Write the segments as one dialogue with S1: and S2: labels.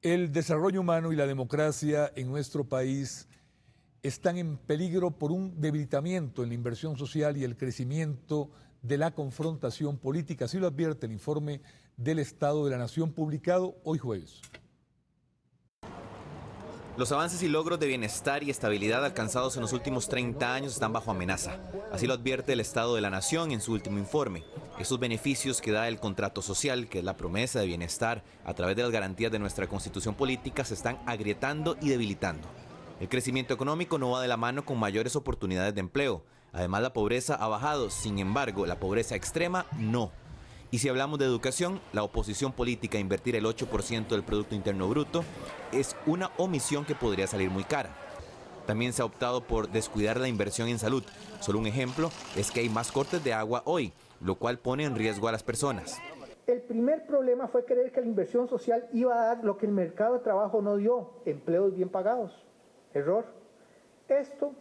S1: El desarrollo humano y la democracia en nuestro país están en peligro por un debilitamiento en la inversión social y el crecimiento de la confrontación política. Así lo advierte el informe del Estado de la Nación publicado hoy jueves.
S2: Los avances y logros de bienestar y estabilidad alcanzados en los últimos 30 años están bajo amenaza. Así lo advierte el Estado de la Nación en su último informe. Esos beneficios que da el contrato social, que es la promesa de bienestar a través de las garantías de nuestra constitución política, se están agrietando y debilitando. El crecimiento económico no va de la mano con mayores oportunidades de empleo. Además, la pobreza ha bajado, sin embargo, la pobreza extrema no. Y si hablamos de educación, la oposición política a invertir el 8% del Producto Interno Bruto es una omisión que podría salir muy cara. También se ha optado por descuidar la inversión en salud. Solo un ejemplo es que hay más cortes de agua hoy, lo cual pone en riesgo a las personas.
S3: El primer problema fue creer que la inversión social iba a dar lo que el mercado de trabajo no dio, empleos bien pagados. Error. Esto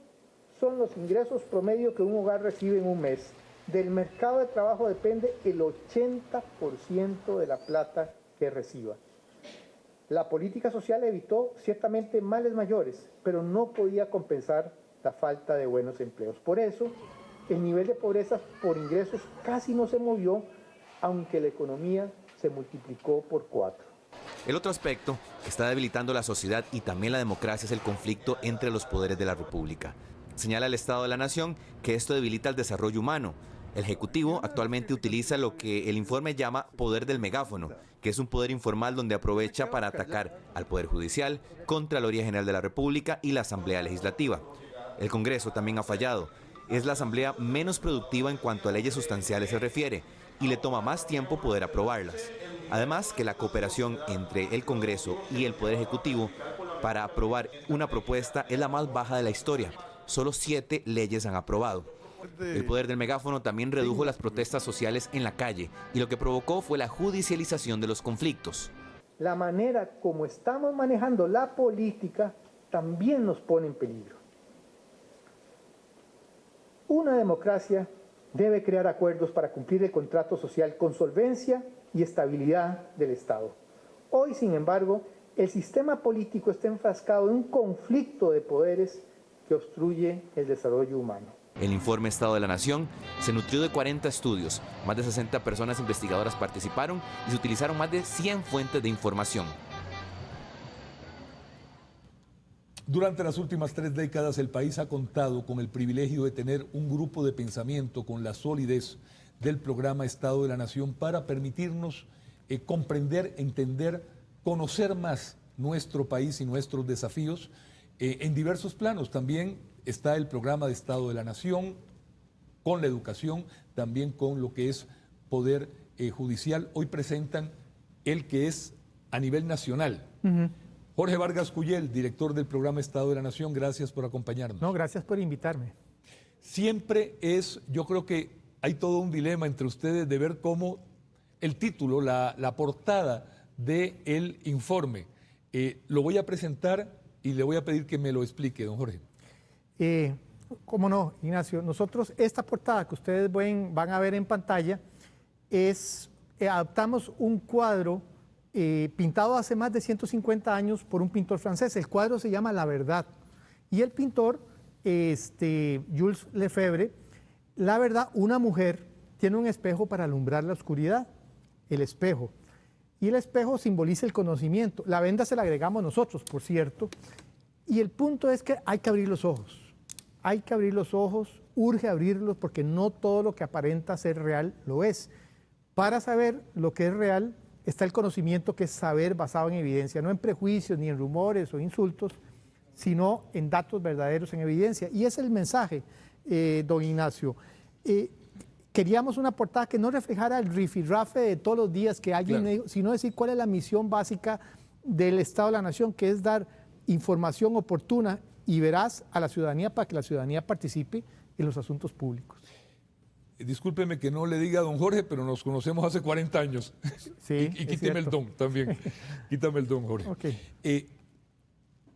S3: son los ingresos promedio que un hogar recibe en un mes. Del mercado de trabajo depende el 80% de la plata que reciba. La política social evitó ciertamente males mayores, pero no podía compensar la falta de buenos empleos. Por eso, el nivel de pobreza por ingresos casi no se movió, aunque la economía se multiplicó por 4.
S2: El otro aspecto que está debilitando la sociedad y también la democracia es el conflicto entre los poderes de la República. Señala el Estado de la Nación que esto debilita el desarrollo humano. El Ejecutivo actualmente utiliza lo que el informe llama poder del megáfono, que es un poder informal donde aprovecha para atacar al Poder Judicial, Contraloría General de la República y la Asamblea Legislativa. El Congreso también ha fallado. Es la asamblea menos productiva en cuanto a leyes sustanciales se refiere y le toma más tiempo poder aprobarlas. Además que la cooperación entre el Congreso y el Poder Ejecutivo para aprobar una propuesta es la más baja de la historia. Solo 7 leyes han aprobado. El poder del megáfono también redujo las protestas sociales en la calle y lo que provocó fue la judicialización de los conflictos.
S3: La manera como estamos manejando la política también nos pone en peligro. Una democracia debe crear acuerdos para cumplir el contrato social con solvencia y estabilidad del Estado. Hoy, sin embargo, el sistema político está enfrascado en un conflicto de poderes que obstruye el desarrollo humano.
S2: El informe Estado de la Nación se nutrió de 40 estudios, más de 60 personas investigadoras participaron y se utilizaron más de 100 fuentes de información.
S1: Durante las últimas 3 décadas el país ha contado con el privilegio de tener un grupo de pensamiento con la solidez del programa Estado de la Nación para permitirnos comprender, entender, conocer más nuestro país y nuestros desafíos en diversos planos. También está el programa de Estado de la Nación, con la educación, también con lo que es poder judicial. Hoy presentan el que es a nivel nacional. Jorge Vargas Cuyel, director del programa Estado de la Nación, gracias por acompañarnos.
S4: No, gracias por invitarme.
S1: Siempre yo creo que hay todo un dilema entre ustedes de ver cómo el título, la portada del informe, lo voy a presentar y le voy a pedir que me lo explique, don Jorge.
S4: Cómo no, Ignacio. Nosotros, esta portada que ustedes van a ver en pantalla, adaptamos un cuadro pintado hace más de 150 años por un pintor francés. El cuadro se llama La Verdad. Y el pintor, Jules Lefebvre, la verdad, una mujer tiene un espejo para alumbrar la oscuridad, el espejo. Y el espejo simboliza el conocimiento. La venda se la agregamos nosotros, por cierto. Y el punto es que hay que abrir los ojos. Hay que abrir los ojos, urge abrirlos porque no todo lo que aparenta ser real lo es. Para saber lo que es real está el conocimiento, que es saber basado en evidencia, no en prejuicios ni en rumores o insultos, sino en datos verdaderos, en evidencia. Y ese es el mensaje, don Ignacio. Queríamos una portada que no reflejara el rifirrafe de todos los días que alguien me dijo, sino decir cuál es la misión básica del Estado de la Nación, que es dar información oportuna y veraz a la ciudadanía para que la ciudadanía participe en los asuntos públicos.
S1: Discúlpeme que no le diga a don Jorge, pero nos conocemos hace 40 años.
S4: Sí,
S1: y quíteme el don también. Quítame el don, Jorge.
S4: Okay.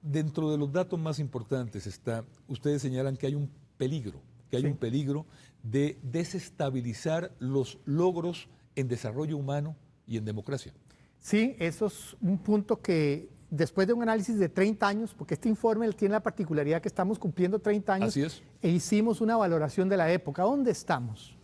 S1: Dentro de los datos más importantes está, ustedes señalan que hay un peligro, un peligro de desestabilizar los logros en desarrollo humano y en democracia.
S4: Sí, eso es un punto que después de un análisis de 30 años, porque este informe tiene la particularidad que estamos cumpliendo 30 años,
S1: Así es.
S4: e hicimos una valoración de la época, ¿dónde estamos?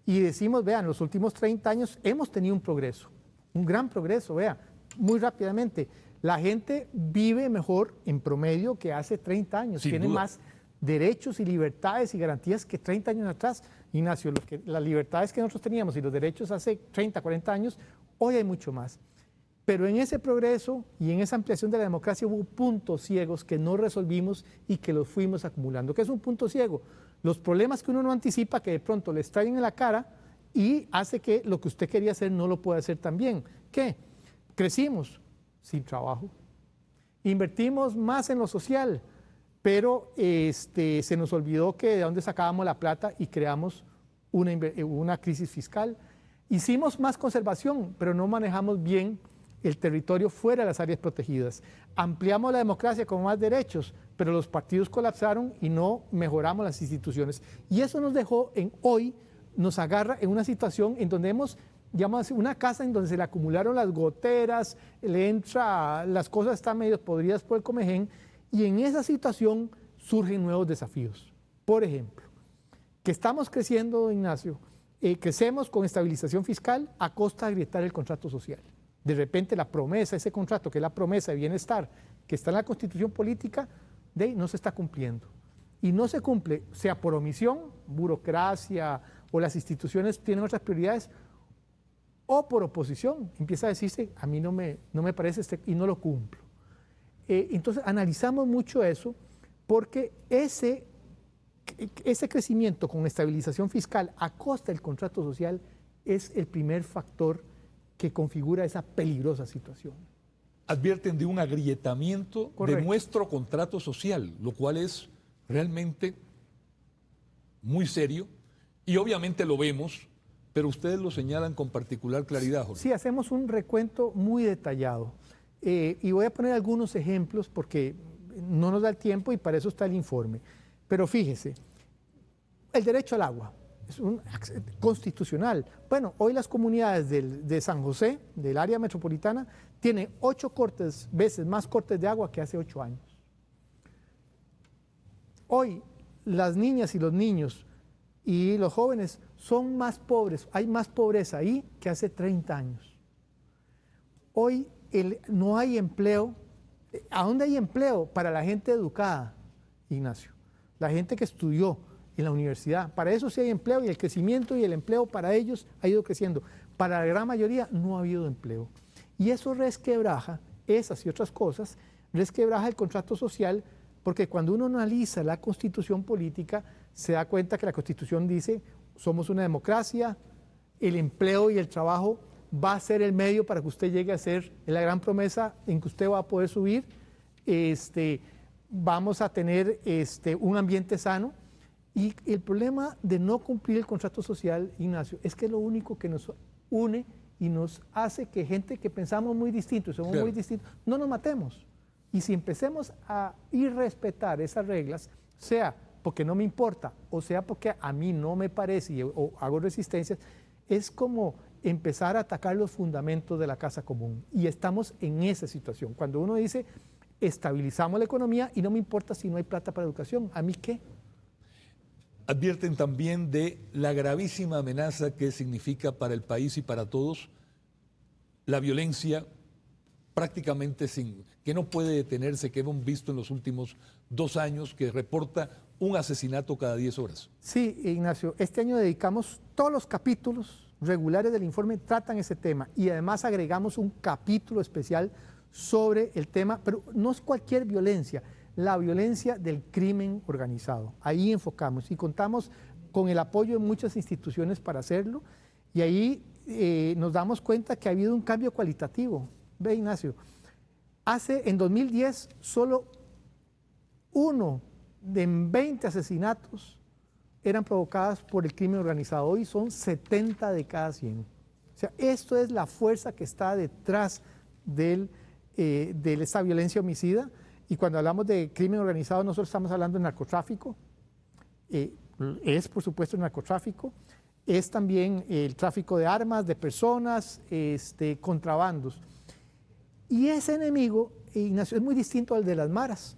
S4: Y decimos, vean, los últimos 30 años hemos tenido un progreso, un gran progreso, vean, muy rápidamente. La gente vive mejor en promedio que hace 30 años,
S1: Sin
S4: tiene
S1: duda.
S4: más derechos y libertades y garantías que 30 años atrás. Ignacio, las libertades que nosotros teníamos y los derechos hace 30, 40 años, hoy hay mucho más. Pero en ese progreso y en esa ampliación de la democracia hubo puntos ciegos que no resolvimos y que los fuimos acumulando. ¿Qué es un punto ciego? Los problemas que uno no anticipa, que de pronto le estallan en la cara y hace que lo que usted quería hacer no lo pueda hacer tan bien. ¿Qué? Crecimos sin trabajo. Invertimos más en lo social, pero se nos olvidó que de dónde sacábamos la plata y creamos una crisis fiscal. Hicimos más conservación, pero no manejamos bien el territorio fuera de las áreas protegidas. Ampliamos la democracia con más derechos, pero los partidos colapsaron y no mejoramos las instituciones. Y eso nos dejó hoy, nos agarra en una situación en donde hemos, digamos, una casa en donde se le acumularon las goteras, las cosas están medio podridas por el comején, y en esa situación surgen nuevos desafíos. Por ejemplo, que estamos creciendo, Ignacio, crecemos con estabilización fiscal a costa de agrietar el contrato social. De repente la promesa, ese contrato que es la promesa de bienestar que está en la Constitución política, no se está cumpliendo. Y no se cumple, sea por omisión, burocracia o las instituciones tienen otras prioridades, o por oposición. Empieza a decirse, a mí no me parece y no lo cumplo. Entonces analizamos mucho eso porque ese crecimiento con estabilización fiscal a costa del contrato social es el primer factor que configura esa peligrosa situación.
S1: Advierten de un agrietamiento
S4: Correcto.
S1: de nuestro contrato social, lo cual es realmente muy serio y obviamente lo vemos, pero ustedes lo señalan con particular claridad, Jorge.
S4: Sí, hacemos un recuento muy detallado y voy a poner algunos ejemplos porque no nos da el tiempo y para eso está el informe. Pero fíjese, el derecho al agua es constitucional. Bueno, hoy las comunidades de San José, del área metropolitana, tienen 8 veces más cortes de agua que hace 8 años. Hoy las niñas y los niños y los jóvenes son más pobres, hay más pobreza ahí que hace 30 años. Hoy no hay empleo. ¿A dónde hay empleo? Para la gente educada, Ignacio, la gente que estudió en la universidad. Para eso sí hay empleo y el crecimiento y el empleo para ellos ha ido creciendo. Para la gran mayoría no ha habido empleo. Y eso resquebraja, esas y otras cosas, resquebraja el contrato social, porque cuando uno analiza la Constitución política, se da cuenta que la Constitución dice, somos una democracia, el empleo y el trabajo va a ser el medio para que usted llegue a ser la gran promesa en que usted va a poder subir, vamos a tener un ambiente sano. Y el problema de no cumplir el contrato social, Ignacio, es que es lo único que nos une y nos hace que gente que pensamos muy distinto y somos muy distintos, no nos matemos. Y si empecemos a irrespetar esas reglas, sea porque no me importa o sea porque a mí no me parece o hago resistencias, es como empezar a atacar los fundamentos de la casa común. Y estamos en esa situación. Cuando uno dice, estabilizamos la economía y no me importa si no hay plata para educación, ¿a mí qué?
S1: Advierten también de la gravísima amenaza que significa para el país y para todos la violencia prácticamente que no puede detenerse, que hemos visto en los últimos 2 años, que reporta un asesinato cada 10 horas.
S4: Sí, Ignacio, este año dedicamos todos los capítulos regulares del informe, tratan ese tema y además agregamos un capítulo especial sobre el tema, pero no es cualquier violencia, la violencia del crimen organizado. Ahí enfocamos y contamos con el apoyo de muchas instituciones para hacerlo y ahí nos damos cuenta que ha habido un cambio cualitativo. Ve, Ignacio, en 2010 solo 1 de 20 asesinatos eran provocadas por el crimen organizado. Hoy son 70 de cada 100. O sea, esto es la fuerza que está detrás de esta violencia homicida. Y cuando hablamos de crimen organizado, nosotros estamos hablando de narcotráfico, es por supuesto el narcotráfico, es también el tráfico de armas, de personas, contrabandos. Y ese enemigo, Ignacio, es muy distinto al de las maras,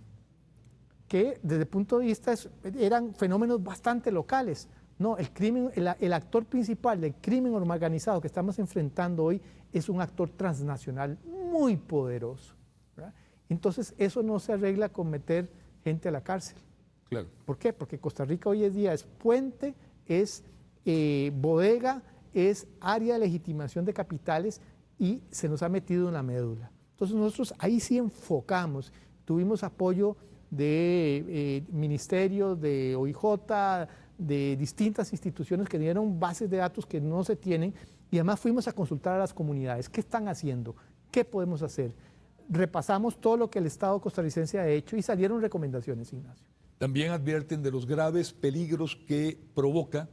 S4: que desde el punto de vista eran fenómenos bastante locales. No, el crimen, el actor principal del crimen organizado que estamos enfrentando hoy es un actor transnacional muy poderoso, ¿verdad? Entonces eso no se arregla con meter gente a la cárcel.
S1: Claro.
S4: ¿Por qué? Porque Costa Rica hoy en día es puente, es bodega, es área de legitimación de capitales y se nos ha metido en la médula. Entonces nosotros ahí sí enfocamos, tuvimos apoyo de ministerios, de OIJ, de distintas instituciones que dieron bases de datos que no se tienen y además fuimos a consultar a las comunidades. ¿Qué están haciendo? ¿Qué podemos hacer? Repasamos todo lo que el Estado costarricense ha hecho y salieron recomendaciones, Ignacio.
S1: También advierten de los graves peligros que provoca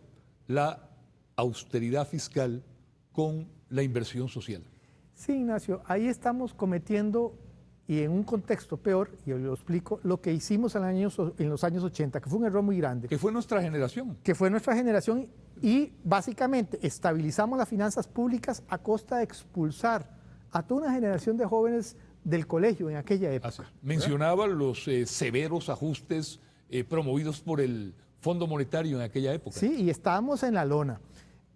S1: la austeridad fiscal con la inversión social.
S4: Sí, Ignacio, ahí estamos cometiendo, y en un contexto peor, y yo lo explico, lo que hicimos en los años 80, que fue un error muy grande.
S1: Que fue nuestra generación.
S4: Que fue nuestra generación y básicamente estabilizamos las finanzas públicas a costa de expulsar a toda una generación de jóvenes del colegio en aquella época.
S1: Mencionaba los severos ajustes promovidos por el Fondo Monetario en aquella época.
S4: Sí, y estábamos en la lona.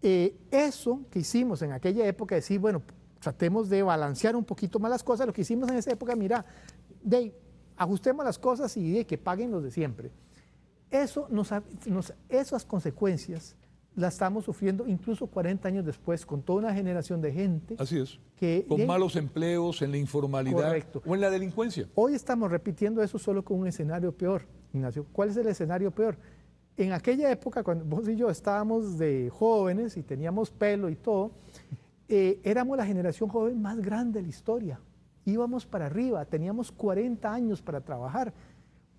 S4: Eso que hicimos en aquella época, decir, bueno, tratemos de balancear un poquito más las cosas, lo que hicimos en esa época, mira, ajustemos las cosas y que paguen los de siempre. Esas consecuencias las estamos sufriendo incluso 40 años después con toda una generación de gente.
S1: Así es.
S4: Que,
S1: con malos empleos, en la informalidad.
S4: Correcto.
S1: O en la delincuencia.
S4: Hoy estamos repitiendo eso solo con un escenario peor, Ignacio. ¿Cuál es el escenario peor? En aquella época, cuando vos y yo estábamos de jóvenes y teníamos pelo y todo, éramos la generación joven más grande de la historia. Íbamos para arriba, teníamos 40 años para trabajar.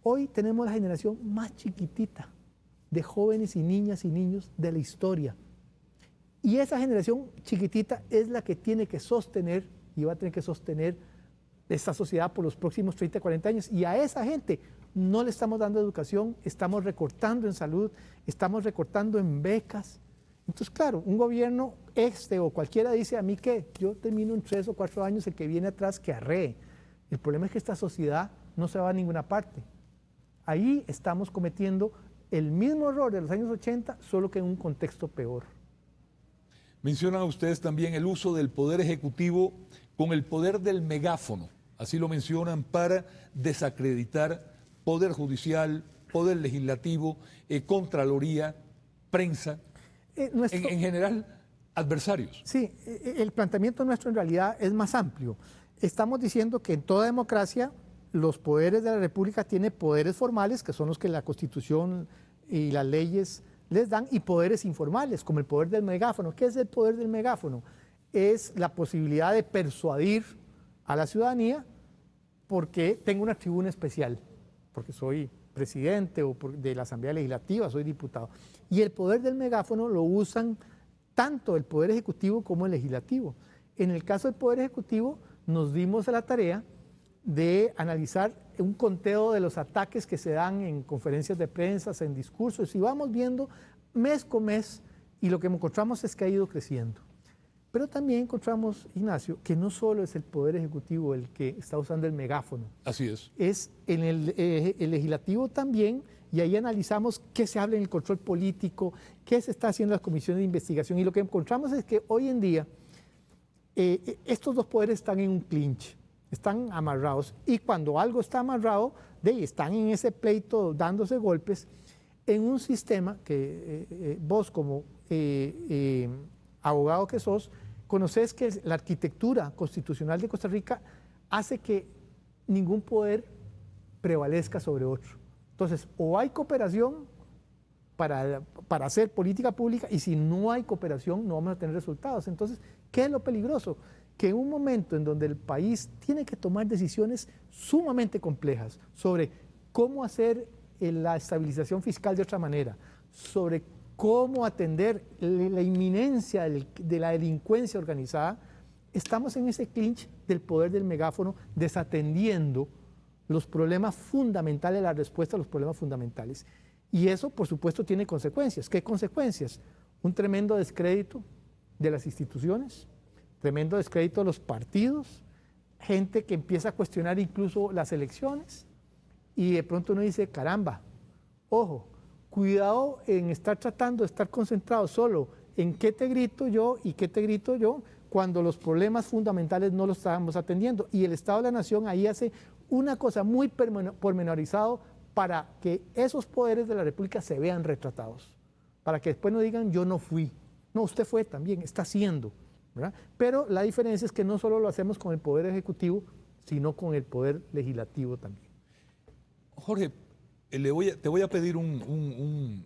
S4: Hoy tenemos la generación más chiquitita de jóvenes y niñas y niños de la historia. Y esa generación chiquitita es la que tiene que sostener y va a tener que sostener esta sociedad por los próximos 30, 40 años. Y a esa gente no le estamos dando educación, estamos recortando en salud, estamos recortando en becas. Entonces, claro, un gobierno o cualquiera dice a mí que yo termino en 3 o 4 años, el que viene atrás que arree. El problema es que esta sociedad no se va a ninguna parte. Ahí estamos cometiendo el mismo error de los años 80, solo que en un contexto peor.
S1: Mencionan ustedes también el uso del Poder Ejecutivo con el poder del megáfono. Así lo mencionan para desacreditar Poder Judicial, Poder Legislativo, Contraloría, prensa, en general, adversarios.
S4: Sí, el planteamiento nuestro en realidad es más amplio. Estamos diciendo que en toda democracia los poderes de la República tienen poderes formales, que son los que la Constitución y las leyes les dan, y poderes informales, como el poder del megáfono. ¿Qué es el poder del megáfono? Es la posibilidad de persuadir a la ciudadanía porque tengo una tribuna especial, porque soy presidente de la Asamblea Legislativa, soy diputado. Y el poder del megáfono lo usan tanto el Poder Ejecutivo como el Legislativo. En el caso del Poder Ejecutivo nos dimos a la tarea de analizar un conteo de los ataques que se dan en conferencias de prensa, en discursos, y vamos viendo mes con mes, y lo que encontramos es que ha ido creciendo. Pero también encontramos, Ignacio, que no solo es el Poder Ejecutivo el que está usando el megáfono.
S1: Así es.
S4: Es en el Legislativo también, y ahí analizamos qué se habla en el control político, qué se está haciendo en las comisiones de investigación, y lo que encontramos es que hoy en día estos dos poderes están en un clinch, están amarrados, y cuando algo está amarrado, están en ese pleito dándose golpes, en un sistema que vos como abogado que sos, conocés que la arquitectura constitucional de Costa Rica hace que ningún poder prevalezca sobre otro. Entonces, o hay cooperación para hacer política pública, y si no hay cooperación no vamos a tener resultados. Entonces, ¿qué es lo peligroso? Que en un momento en donde el país tiene que tomar decisiones sumamente complejas sobre cómo hacer la estabilización fiscal de otra manera, sobre cómo atender la inminencia de la delincuencia organizada, estamos en ese clinch del poder del megáfono, desatendiendo los problemas fundamentales, la respuesta a los problemas fundamentales. Y eso, por supuesto, tiene consecuencias. ¿Qué consecuencias? un tremendo descrédito de las instituciones, tremendo descrédito de los partidos, gente que empieza a cuestionar incluso las elecciones y de pronto uno dice, caramba, ojo, cuidado en estar tratando de estar concentrado solo en qué te grito yo y qué te grito yo, cuando los problemas fundamentales no los estábamos atendiendo. Y el Estado de la Nación ahí hace una cosa muy pormenorizado para que esos poderes de la República se vean retratados, para que después no digan yo no fui. No, usted fue también, está haciendo, ¿verdad? Pero la diferencia es que no solo lo hacemos con el Poder Ejecutivo, sino con el Poder Legislativo también.
S1: Jorge, te voy a pedir un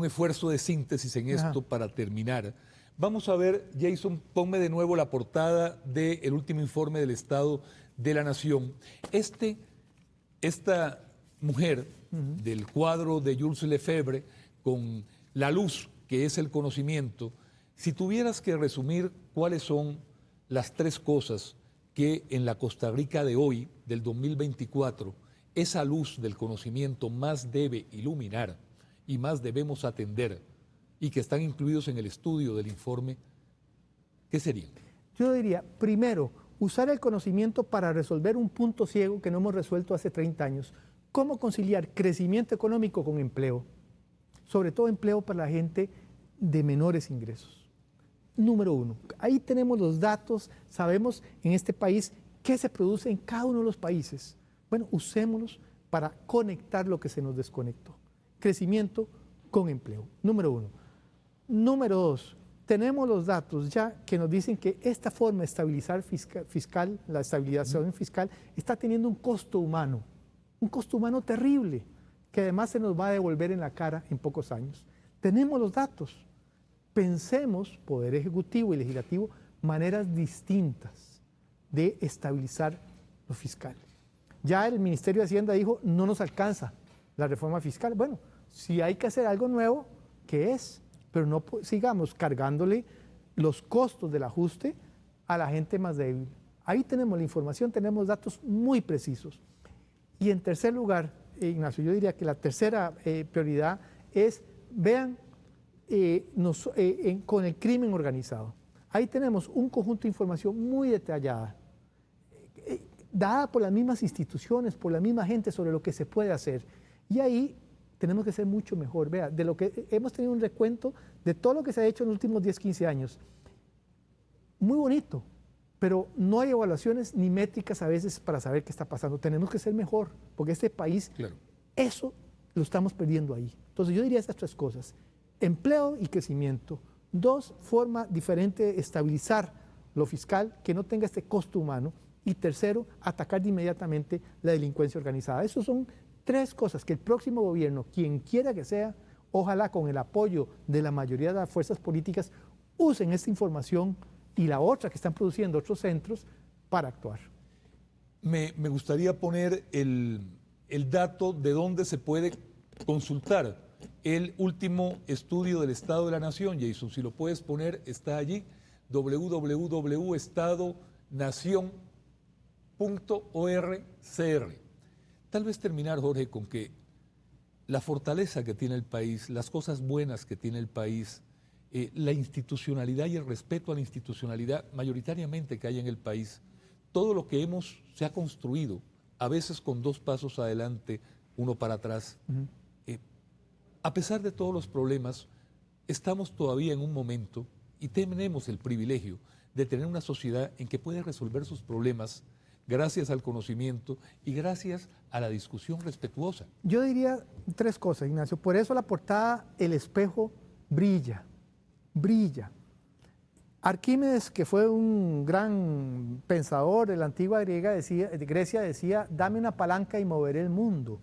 S1: esfuerzo de síntesis en esto para terminar. Vamos a ver, Jason, ponme de nuevo la portada del último informe del Estado de la Nación. Esta mujer del cuadro de Jules Lefebvre, con la luz que es el conocimiento, si tuvieras que resumir cuáles son las tres cosas que en la Costa Rica de hoy, del 2024, esa luz del conocimiento más debe iluminar y más debemos atender, y que están incluidos en el estudio del informe, ¿qué serían?
S4: Yo diría, primero, usar el conocimiento para resolver un punto ciego que no hemos resuelto hace 30 años. ¿Cómo conciliar crecimiento económico con empleo? Sobre todo empleo para la gente de menores ingresos. Número uno, ahí tenemos los datos, sabemos en este país qué se produce en cada uno de los países. Bueno, usémoslos para conectar lo que se nos desconectó. Crecimiento con empleo, número uno. Número dos, tenemos los datos ya que nos dicen que esta forma de estabilizar fiscal, la estabilización fiscal, está teniendo un costo humano terrible, que además se nos va a devolver en la cara en pocos años. Tenemos los datos. Pensemos, Poder Ejecutivo y Legislativo, maneras distintas de estabilizar lo fiscal. Ya el Ministerio de Hacienda dijo, no nos alcanza la reforma fiscal. Bueno, si hay que hacer algo nuevo, ¿qué es? Pero no sigamos cargándole los costos del ajuste a la gente más débil. Ahí tenemos la información, tenemos datos muy precisos. Y en tercer lugar, Ignacio, yo diría que la tercera prioridad es, vean, con el crimen organizado. Ahí tenemos un conjunto de información muy detallada, dada por las mismas instituciones, por la misma gente sobre lo que se puede hacer. Y ahí tenemos que ser mucho mejor. Vea, de lo que hemos tenido un recuento de todo lo que se ha hecho en los últimos 10, 15 años. Muy bonito, pero no hay evaluaciones ni métricas a veces para saber qué está pasando. Tenemos que ser mejor, porque este país, claro, eso lo estamos perdiendo ahí. Entonces yo diría estas tres cosas: empleo y crecimiento. Dos, forma diferente de estabilizar lo fiscal, que no tenga este costo humano. Y tercero, atacar de inmediatamente la delincuencia organizada. Esos son tres cosas que el próximo gobierno, quien quiera que sea, ojalá con el apoyo de la mayoría de las fuerzas políticas, usen esta información y la otra que están produciendo otros centros para actuar.
S1: Me gustaría poner el dato de dónde se puede consultar el último estudio del Estado de la Nación, Jason. Si lo puedes poner, está allí, www.estadonacion.org.cr. Tal vez terminar, Jorge, con que la fortaleza que tiene el país, las cosas buenas que tiene el país, la institucionalidad y el respeto a la institucionalidad mayoritariamente que hay en el país, todo lo que se ha construido, a veces con dos pasos adelante, uno para atrás. A pesar de todos los problemas, estamos todavía en un momento y tenemos el privilegio de tener una sociedad en que puede resolver sus problemas gracias al conocimiento y gracias a la discusión respetuosa.
S4: Yo diría tres cosas, Ignacio. Por eso la portada, el espejo brilla, brilla. Arquímedes, que fue un gran pensador de la antigua Grecia, decía, dame una palanca y moveré el mundo.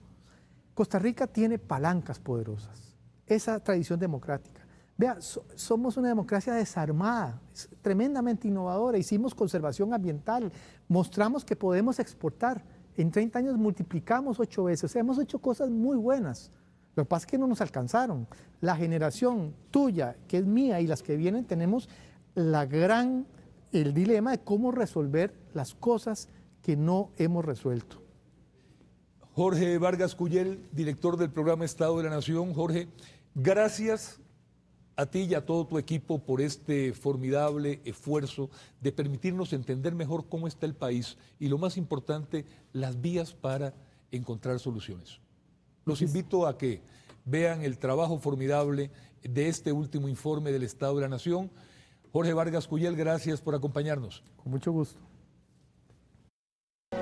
S4: Costa Rica tiene palancas poderosas, esa tradición democrática. Vea, somos una democracia desarmada, tremendamente innovadora, hicimos conservación ambiental, mostramos que podemos exportar, en 30 años multiplicamos 8 veces, o sea, hemos hecho cosas muy buenas. Lo que pasa es que no nos alcanzaron. La generación tuya, que es mía, y las que vienen, tenemos el dilema de cómo resolver las cosas que no hemos resuelto.
S1: Jorge Vargas Cuyel, director del programa Estado de la Nación. Jorge, gracias a ti y a todo tu equipo por este formidable esfuerzo de permitirnos entender mejor cómo está el país y, lo más importante, las vías para encontrar soluciones. Los invito a que vean el trabajo formidable de este último informe del Estado de la Nación. Jorge Vargas Cuyel, gracias por acompañarnos.
S4: Con mucho gusto.